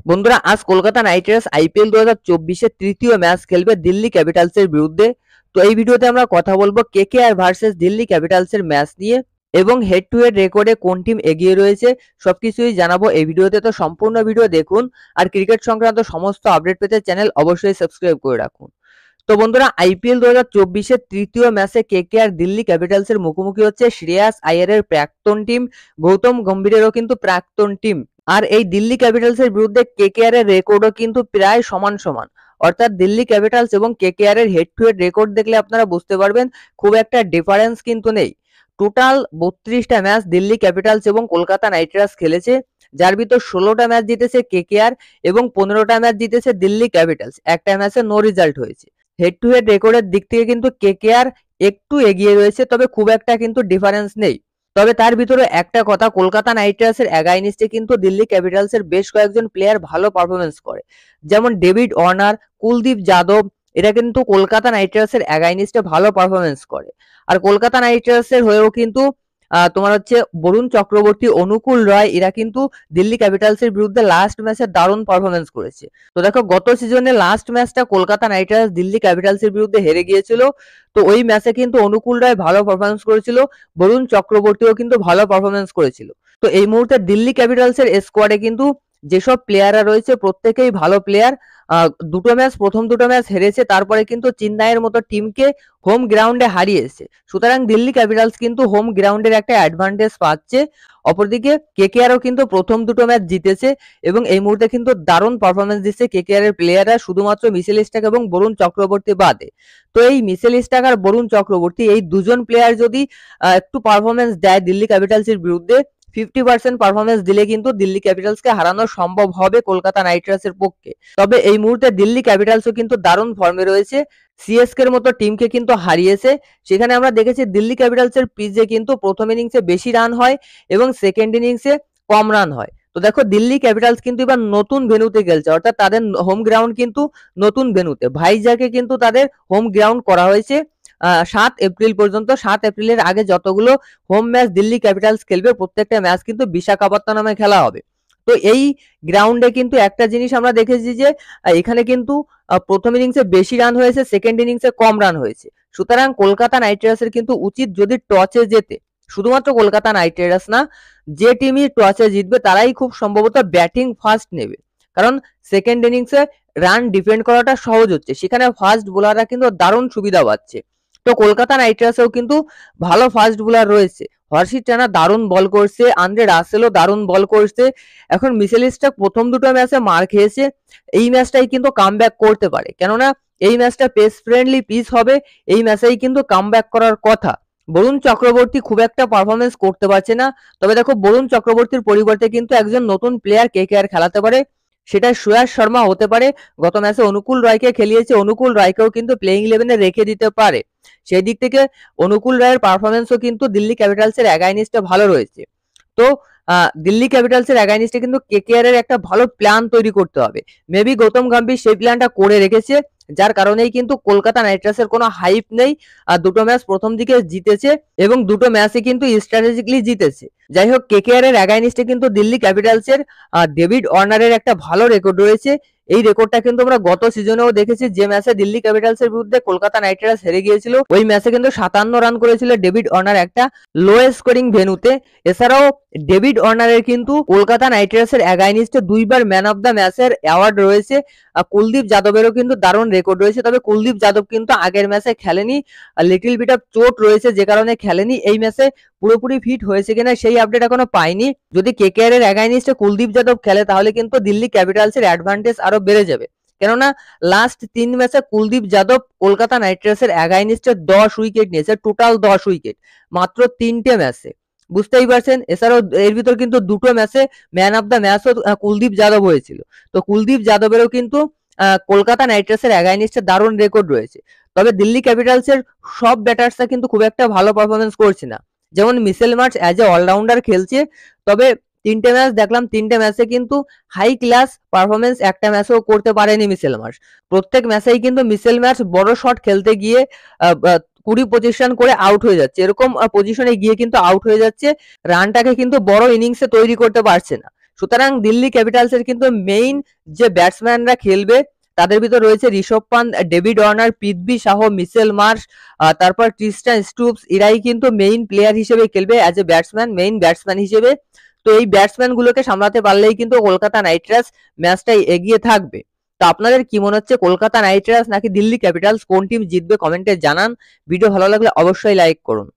বন্ধুরা, আজ Kolkata night Riders IPL 2024 এর তৃতীয় ম্যাচ খেলবে দিল্লি ক্যাপিটালসের বিরুদ্ধে। তো এই ভিডিওতে আমরা কথা বলবো কেকেআর ভার্সেস দিল্লি ক্যাপিটালসের ম্যাচ নিয়ে এবং হেড টু হেড রেকর্ডে কোন টিম এগিয়ে রয়েছে সবকিছুই জানাবো এই ভিডিওতে। তো সম্পূর্ণ ভিডিও দেখুন আর ক্রিকেট সংক্রান্ত সমস্ত আপডেট পেতে চ্যানেল অবশ্যই সাবস্ক্রাইব করে রাখুন। তো বন্ধুরা, আইপিএল 2024 এর তৃতীয় ম্যাচে কেকেআর দিল্লি ক্যাপিটালসের মুখোমুখি হচ্ছে শ্রেয়াস আইয়ারের প্রাক্তন টিম, গৌতম গম্ভীরেরও কিন্তু প্রাক্তন টিম। আর এই দিল্লি ক্যাপিটালসের বিরুদ্ধে কেকেআর এর রেকর্ডও কিন্তু প্রায় সমান সমান। অর্থাৎ দিল্লি ক্যাপিটালস এবং কেকেআর এর হেড টু হেড রেকর্ড দেখলে আপনারা বুঝতে পারবেন খুব একটা ডিফারেন্স কিন্তু নেই। টোটাল 32টা ম্যাচ দিল্লি ক্যাপিটালস এবং কলকাতা নাইট রাইডার্স খেলেছে, যার ভিতর 16টা ম্যাচ জিতেছে কেকেআর এবং 15টা ম্যাচ জিতেছে দিল্লি ক্যাপিটালস। একটা ম্যাচে নো রেজাল্ট হয়েছে। হেড টু হেড রেকর্ডের দিক থেকে কিন্তু কেকেআর একটু এগিয়ে রয়েছে, তবে খুব একটা কিন্তু ডিফারেন্স নেই। তবে তার ভিতরে একটা কথা, কলকাতা নাইট রাইডার্সের এগাইনিস্টে কিন্তু দিল্লি ক্যাপিটালসের বেশ কয়েকজন প্লেয়ার ভালো পারফরমেন্স করে, যেমন ডেভিড ওয়ার্নার, কুলদীপ যাদব। এরা কিন্তু কলকাতা নাইট রাইডার্সের এগাইনিস্টে ভালো পারফরমেন্স করে। আর কলকাতা নাইট রাইডার্সের হয়েও কিন্তু তোমার হচ্ছে বরুণ চক্রবর্তী, অনুকূল রয়, এরা কিন্তু দিল্লি ক্যাপিটালসের বিরুদ্ধে লাস্ট ম্যাচে দারুণ পারফরমেন্স করেছে। তো দেখো, গত সিজনে লাস্ট ম্যাচটা কলকাতা নাইট রাইডার্স দিল্লি ক্যাপিটালসের বিরুদ্ধে হেরে গিয়েছিল। তো ওই ম্যাচে কিন্তু অনুকূল রায় ভালো পারফরমেন্স করেছিল, বরুণ চক্রবর্তীও কিন্তু ভালো পারফরমেন্স করেছিল। তো এই মুহূর্তে দিল্লি ক্যাপিটালসের স্কোয়াডে কিন্তু যেসব প্লেয়াররা রয়েছে প্রত্যেকেই ভালো প্লেয়ার। প্রথম দুটো ম্যাচ হেরেছে, তারপরে কিন্তু চেন্নাইয়ের মতো টিমকে হোম গ্রাউন্ডে হারিয়েছে। সুতরাং দিল্লি ক্যাপিটালস কিন্তু হোম গ্রাউন্ডের একটা অ্যাডভান্টেজ পাচ্ছে। অপরদিকে কেকেআরও কিন্তু প্রথম দুটো ম্যাচ জিতেছে এবং এই মুহূর্তে কিন্তু দারুণ পারফরমেন্স দিচ্ছে কেকেআর এর প্লেয়াররা, শুধুমাত্র মিচেল স্টার্ক এবং বরুণ চক্রবর্তী বাদে। তো এই মিচেল স্টার্ক আর বরুণ চক্রবর্তী, এই দুজন প্লেয়ার যদি একটু পারফরমেন্স দেয় দিল্লি ক্যাপিটালসের বিরুদ্ধে, 50% পারফরমেন্স দিলে কিন্তু দিল্লি ক্যাপিটালসকে হারানো সম্ভব হবে কলকাতা নাইট রাইডার্সের পক্ষে। তবে এই মুহূর্তে দিল্লি ক্যাপিটালসও কিন্তু দারুণ ফর্মে রয়েছে, সিএসকে এর মতো টিমকে কিন্তু হারিয়েছে। সেখানে আমরা দেখেছি দিল্লি ক্যাপিটালসের পিচে কিন্তু প্রথম ইনিংসে বেশি রান হয় এবং সেকেন্ড ইনিংসে কম রান হয়। তো দেখো, দিল্লি ক্যাপিটালস কিন্তু এবার নতুন ভেন্যুতে খেলছে, অর্থাৎ তাদের হোম গ্রাউন্ড কিন্তু নতুন ভেন্যুতে, ভাইজাকে কিন্তু তাদের হোম গ্রাউন্ড করা হয়েছে 7 এপ্রিল পর্যন্ত। 7 এপ্রিলের আগে যতগুলো হোম ম্যাচ দিল্লি ক্যাপিটালস খেলবে প্রত্যেকটা ম্যাচ কিন্তু বিশাখাপত্তনমে খেলা হবে। তো এই গ্রাউন্ডে কিন্তু একটা জিনিস আমরা দেখেছি যে এখানে কিন্তু প্রথম ইনিংসে বেশি রান হয়েছে, সেকেন্ড ইনিংসে কম রান হয়েছে। সুতরাং কলকাতা নাইট রাইডার্সের কিন্তু উচিত যদি টসে জেতে, শুধুমাত্র কলকাতা নাইট রাইডার্স না, যে টিমই টসে জিতবে তারাই খুব সম্ভবত ব্যাটিং ফার্স্ট নেবে। কারণ সেকেন্ড ইনিংসে রান ডিফেন্ড করাটা সহজ হচ্ছে, সেখানে ফাস্ট বোলাররা কিন্তু দারুণ সুবিধা পাচ্ছে। তো কলকাতা নাইট রাইডার্সেও কিন্তু ভালো ফাস্ট বোলার রয়েছে। হর্ষিত রানা দারুণ বল করছে, আন্দ্রে রাসেলও দারুণ বল করছে। এখন মিচেল স্টার্ক প্রথম দুটো ম্যাচে মার খেয়েছে, এই ম্যাচটাই কিন্তু কামব্যাক করতে পারে, কেননা এই ম্যাচটা পেস ফ্রেন্ডলি পিচ হবে, এই ম্যাচেই কিন্তু কামব্যাক করার কথা। বরুণ চক্রবর্তী খুব একটা পারফরমেন্স করতে পারছে না, তবে দেখো বরুণ চক্রবর্তীর পরিবর্তে কিন্তু একজন নতুন প্লেয়ার কেকেআর খেলাতে পারে, সেটা শ্রেয়াস শর্মা হতে পারে। গত ম্যাচে অনুকূল রায়কে খেলিয়েছে, অনুকূল রায়কেও কিন্তু প্লেইং ইলেভেনে রেখে দিতে পারে। সেই দিক থেকে অনুকূল রায়ের পারফরমেন্সও কিন্তু দিল্লি ক্যাপিটালসের এগাইনিস্টে ভালো রয়েছে। তো দিল্লি ক্যাপিটালসের এগাইনিস্টে কিন্তু কেকেআর এর একটা ভালো প্ল্যান তৈরি করতে হবে। মেবি গৌতম গম্ভীর সেই প্ল্যানটা করে রেখেছে, যার কারণেই কিন্তু কলকাতা নাইট রাইডার্সের কোনো হাইপ নেই। দুটো ম্যাচ প্রথম দিকে জিতেছে এবং দুটো ম্যাচই কিন্তু স্ট্র্যাটেজিক্যালি জিতেছে। যাই হোক, কেকেআর এর এগাইনিস্টে কিন্তু দিল্লি ক্যাপিটালসের ডেভিড ওয়ার্নারের একটা ভালো রেকর্ড রয়েছে। এই রেকর্ডটা কিন্তু আমরা গত সিজনেও দেখেছি, যে ম্যাচে দিল্লি ক্যাপিটালসের বিরুদ্ধে কলকাতা নাইট রাইডার্স হেরে গিয়েছিল, ওই ম্যাচে কিন্তু 57 রান করেছিল ডেভিড ওয়ার্নার একটা লো স্কোরিং ভেন্যুতে। এছাড়াও ডেভিড ওয়ার্নারের কিন্তু কলকাতা নাইট রাইডার্সের এগাইনিস্টে দুইবার ম্যান অফ দ্য ম্যাচের অ্যাওয়ার্ড রয়েছে। কুলদীপ যাদবেরও কিন্তু দারুণ রেকর্ড রয়েছে, তবে কুলদীপ যাদব কিন্তু আগের ম্যাচে খেলেনি, লিটল বিট অফ চোট রয়েছে যে কারণে খেলেনি। এই ম্যাচে পুরোপুরি ফিট হয়েছে কিনা সেই আপডেট এখনো পাইনি। যদি কেকেআর এর এগাইনিস্টে কুলদীপ যাদব খেলে তাহলে কিন্তু দিল্লি ক্যাপিটালসের অ্যাডভান্টেজ আরো বেড়ে যাবে, কেননা লাস্ট 3 ম্যাচে কুলদীপ যাদব কলকাতা নাইট রাইডার্সের এগাইনিস্টে 10 উইকেট নিয়েছে, টোটাল 10 উইকেট মাত্র 3টে ম্যাচে, বুঝতেই পারছেন। এছাড়াও এর ভিতর কিন্তু দুটো ম্যাচে ম্যান অফ দ্য ম্যাচও কুলদীপ যাদব হয়েছিল। তো কুলদীপ যাদবেরও কিন্তু কলকাতা নাইট রাইডার্সের এগাইনিস্টে দারুণ রেকর্ড রয়েছে। তবে দিল্লি ক্যাপিটালসের সব ব্যাটার্সরা কিন্তু খুব একটা ভালো পারফরমেন্স করছে না, যেমন Mitchell Marsh as a allrounder খেলছে, তবে 3টে ম্যাচ দেখলাম, 3টে ম্যাচে কিন্তু হাই ক্লাস পারফরমেন্স একটা ম্যাচেও করতে পারেনি মিচেল মার্শ। প্রত্যেক ম্যাচেই কিন্তু মিচেল মার্শ বড় শট খেলতে গিয়ে 20-25 রান করে আউট হয়ে যাচ্ছে, এরকম পজিশনে গিয়ে কিন্তু আউট হয়ে যাচ্ছে, রানটাকে কিন্তু বড় ইনিংসে তৈরি করতে পারছে না। সুতরাং দিল্লি ক্যাপিটালসের কিন্তু মেইন যে ব্যাটসম্যানরা খেলবে তাদের ভিতর রয়েছে Rishabh Pant, David Warner, Prithvi Shah, Mitchell Marsh, তারপর ক্রিস্টান স্টুপস। এরাই কিন্তু মেইন প্লেয়ার হিসেবে খেলবে as a batsman, main batsman হিসেবে। তো এই ব্যাটসম্যান গুলোকে সামলাতে পারলেই কিন্তু কলকাতা নাইট রাইডার্স ম্যাচটাই এগিয়ে থাকবে। তো আপনাদের কি মনে হচ্ছে, কলকাতা নাইট রাইডার্স নাকি দিল্লি ক্যাপিটালস, কোন টিম জিতবে? কমেন্টে জানান। ভিডিও ভালো লাগলে অবশ্যই লাইক করুন।